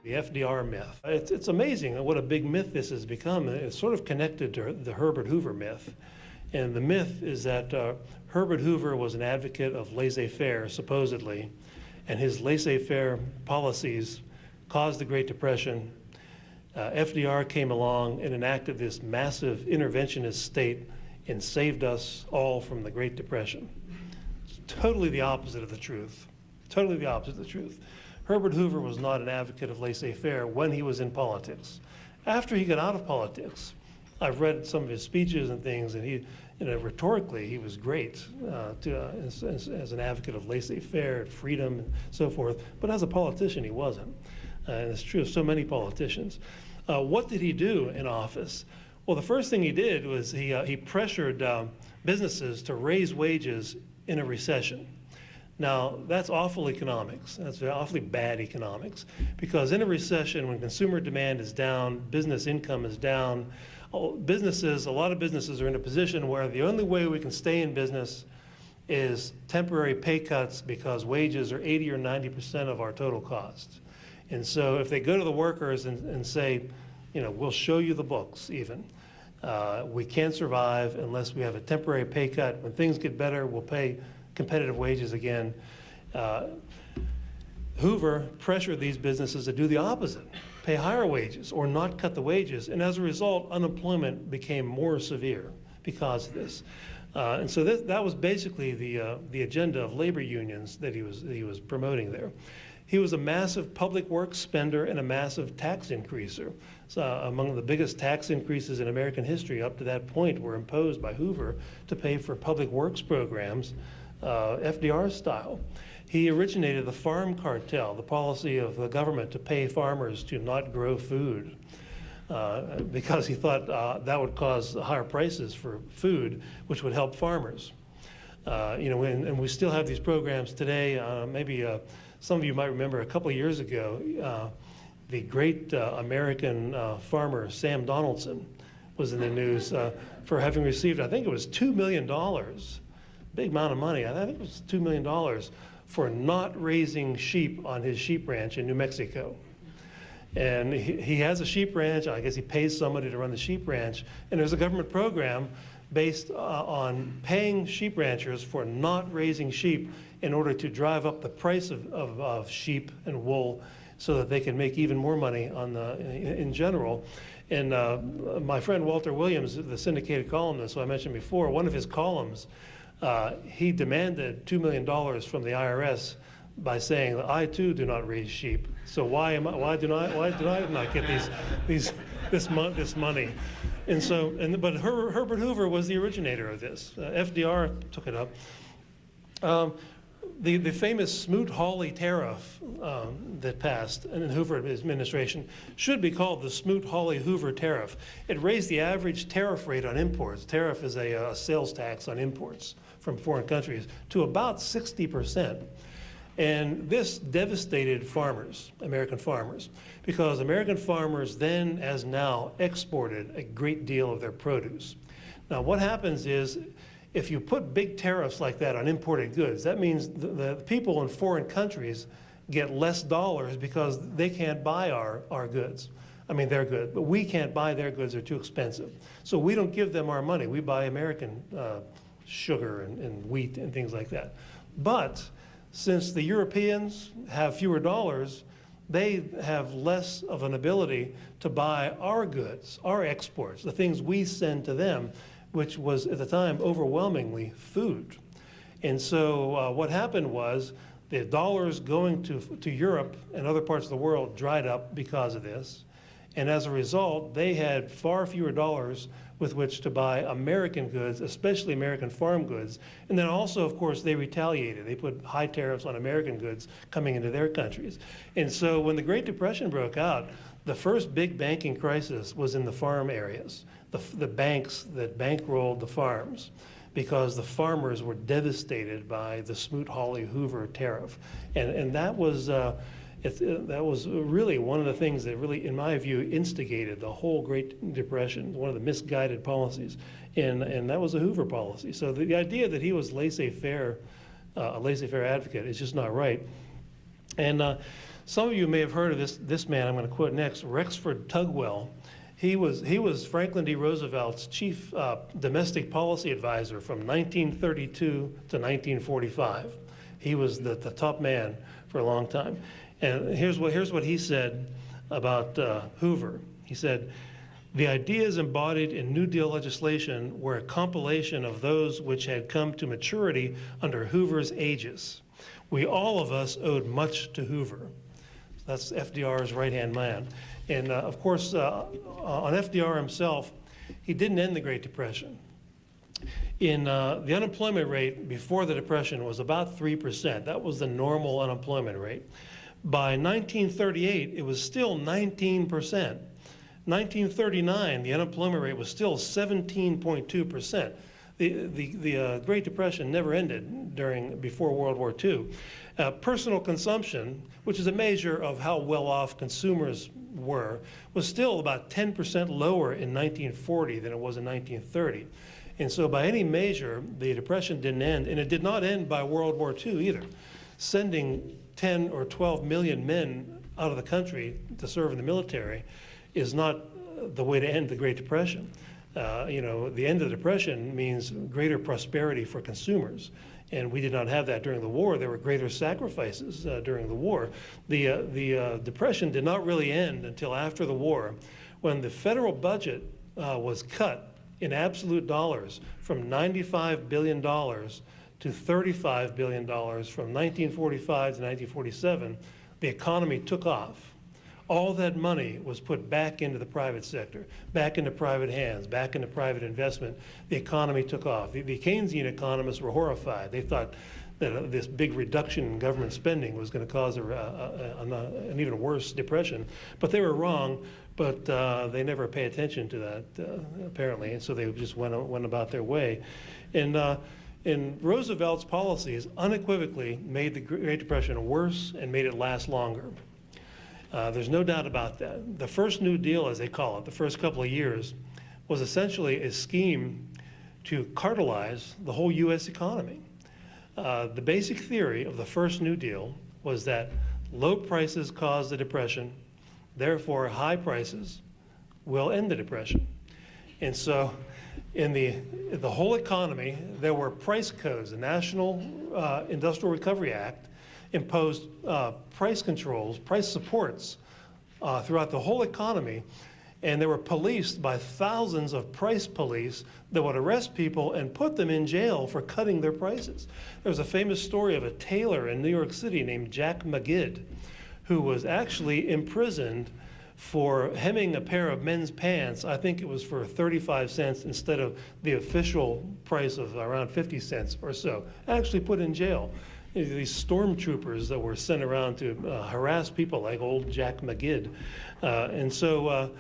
The FDR myth. It's amazing what a big myth this has become. It's sort of connected to the Herbert Hoover myth. And the myth is that Herbert Hoover was an advocate of laissez-faire, supposedly, and his laissez-faire policies caused the Great Depression. FDR came along and enacted this massive interventionist state and saved us all from the Great Depression. It's totally the opposite of the truth. Totally the opposite of the truth. Herbert Hoover was not an advocate of laissez-faire when he was in politics. After he got out of politics, I've read some of his speeches and things, and he, rhetorically, he was great as an advocate of laissez-faire, freedom, and so forth. But as a politician, he wasn't. And it's true of so many politicians. What did he do in office? Well, the first thing he did was he pressured businesses to raise wages in a recession. Now, that's awful economics. That's awfully bad economics, because in a recession, when consumer demand is down, business income is down, a lot of businesses are in a position where the only way we can stay in business is temporary pay cuts, because wages are 80 or 90% of our total costs. And so if they go to the workers and say, we'll show you the books even, we can't survive unless we have a temporary pay cut. When things get better, we'll pay competitive wages again. Hoover pressured these businesses to do the opposite, pay higher wages or not cut the wages. And as a result, unemployment became more severe because of this. And so that was basically the agenda of labor unions that he was promoting there. He was a massive public works spender and a massive tax increaser. So among the biggest tax increases in American history up to that point were imposed by Hoover to pay for public works programs, FDR style. He originated the farm cartel, the policy of the government to pay farmers to not grow food, because he thought that would cause higher prices for food, which would help farmers. And we still have these programs today. Maybe some of you might remember a couple of years ago, the great American farmer Sam Donaldson was in the news for having received, I think it was $2 million, big amount of money. I think it was $2 million for not raising sheep on his sheep ranch in New Mexico. And he has a sheep ranch. I guess he pays somebody to run the sheep ranch. And there's a government program based on paying sheep ranchers for not raising sheep in order to drive up the price of sheep and wool so that they can make even more money in general. And my friend Walter Williams, the syndicated columnist who I mentioned before, one of his columns, he demanded $2 million from the IRS by saying that I too do not raise sheep. So why do I not get this money? And so, but Herbert Hoover was the originator of this. FDR took it up. The famous Smoot-Hawley Tariff that passed in Hoover administration should be called the Smoot-Hawley Hoover Tariff. It raised the average tariff rate on imports. Tariff is a sales tax on imports from foreign countries to about 60%. And this devastated farmers, American farmers, because American farmers then, as now, exported a great deal of their produce. Now, what happens is, if you put big tariffs like that on imported goods, that means the people in foreign countries get less dollars because they can't buy our goods. I mean, their goods, but we can't buy their goods, they're too expensive. So we don't give them our money. We buy American sugar and wheat and things like that. But since the Europeans have fewer dollars, they have less of an ability to buy our goods, our exports, the things we send to them, which was at the time overwhelmingly food. And so what happened was the dollars going to Europe and other parts of the world dried up because of this. And as a result, they had far fewer dollars with which to buy American goods, especially American farm goods. And then also, of course, they retaliated. They put high tariffs on American goods coming into their countries. And so when the Great Depression broke out, the first big banking crisis was in the farm areas, the banks that bankrolled the farms, because the farmers were devastated by the Smoot-Hawley Hoover Tariff. And that was really one of the things that really, in my view, instigated the whole Great Depression, one of the misguided policies, and that was a Hoover policy. So the idea that he was laissez-faire, a laissez-faire advocate is just not right. And Some of you may have heard of this man I'm going to quote next, Rexford Tugwell. He was Franklin D. Roosevelt's chief domestic policy advisor from 1932 to 1945. He was the top man for a long time. And here's what he said about Hoover. He said, "The ideas embodied in New Deal legislation were a compilation of those which had come to maturity under Hoover's aegis. We all of us owed much to Hoover." That's FDR's right-hand man. And of course, on FDR himself, he didn't end the Great Depression. The unemployment rate before the Depression was about 3%. That was the normal unemployment rate. By 1938, it was still 19%. 1939, the unemployment rate was still 17.2%. The Great Depression never ended before World War II. Personal consumption, which is a measure of how well off consumers were, was still about 10% lower in 1940 than it was in 1930. And so by any measure, the Depression didn't end, and it did not end by World War II either. Sending 10 or 12 million men out of the country to serve in the military is not the way to end the Great Depression. The end of the Depression means greater prosperity for consumers, and we did not have that during the war. There were greater sacrifices during the war. The Depression did not really end until after the war, when the federal budget was cut in absolute dollars from $95 billion to $35 billion from 1945 to 1947. The economy took off. All that money was put back into the private sector, back into private hands, back into private investment. The economy took off. The Keynesian economists were horrified. They thought that this big reduction in government spending was going to cause an even worse depression. But they were wrong, but they never pay attention to that, apparently, and so they just went about their way. And Roosevelt's policies unequivocally made the Great Depression worse and made it last longer. There's no doubt about that. The first New Deal, as they call it, the first couple of years, was essentially a scheme to cartelize the whole U.S. economy. The basic theory of the first New Deal was that low prices cause the Depression, therefore high prices will end the Depression. And so in the whole economy, there were price codes. The National Industrial Recovery Act imposed price controls, price supports throughout the whole economy, and they were policed by thousands of price police that would arrest people and put them in jail for cutting their prices. There was a famous story of a tailor in New York City named Jack McGidd, who was actually imprisoned for hemming a pair of men's pants. I think it was for 35 cents instead of the official price of around 50 cents or so. Actually put in jail. These stormtroopers that were sent around to harass people like old Jack McGidd. And so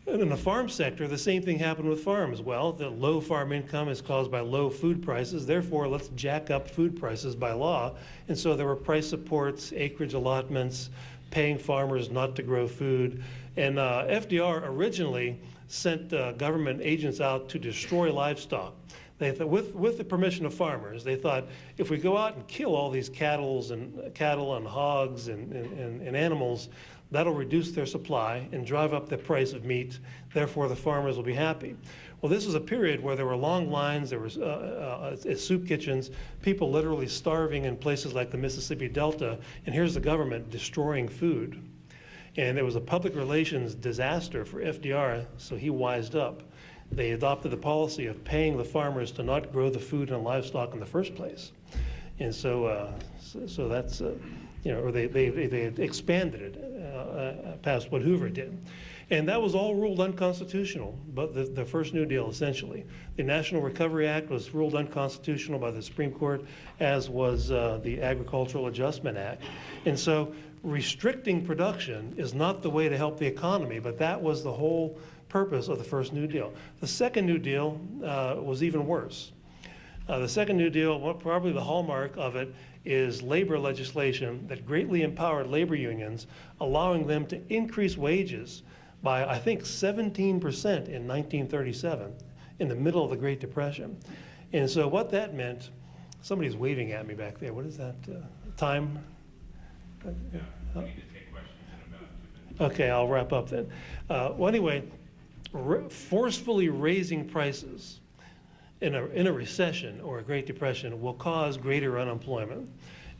in the farm sector, the same thing happened with farms. Well, the low farm income is caused by low food prices. Therefore, let's jack up food prices by law. And so there were price supports, acreage allotments, paying farmers not to grow food. And FDR originally sent government agents out to destroy livestock. They thought, with the permission of farmers, they thought, if we go out and kill all these cattle and hogs and animals, that'll reduce their supply and drive up the price of meat. Therefore, the farmers will be happy. Well, this was a period where there were long lines, there was soup kitchens, people literally starving in places like the Mississippi Delta, and here's the government destroying food. And it was a public relations disaster for FDR, so he wised up. They adopted the policy of paying the farmers to not grow the food and livestock in the first place. And so that's, or they expanded it past what Hoover did. And that was all ruled unconstitutional, but the first New Deal, essentially. The National Recovery Act was ruled unconstitutional by the Supreme Court, as was the Agricultural Adjustment Act. And so restricting production is not the way to help the economy, but that was the whole purpose of the first New Deal. The second New Deal was even worse. The second New Deal, probably the hallmark of it, is labor legislation that greatly empowered labor unions, allowing them to increase wages by, I think, 17% in 1937, in the middle of the Great Depression. And so what that meant, somebody's waving at me back there. What is that? Time? We need to take Okay, I'll wrap up then. Well, anyway, forcefully raising prices in a recession or a Great Depression will cause greater unemployment.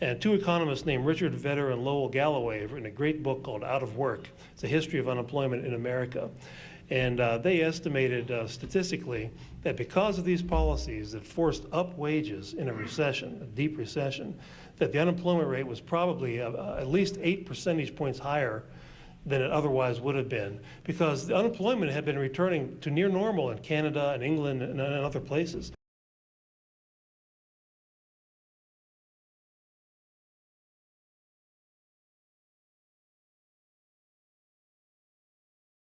And two economists named Richard Vedder and Lowell Galloway have written a great book called Out of Work. It's a history of unemployment in America. And they estimated statistically that because of these policies that forced up wages in a recession, a deep recession, that the unemployment rate was probably at least 8 percentage points higher than it otherwise would have been, because the unemployment had been returning to near normal in Canada and England and other places.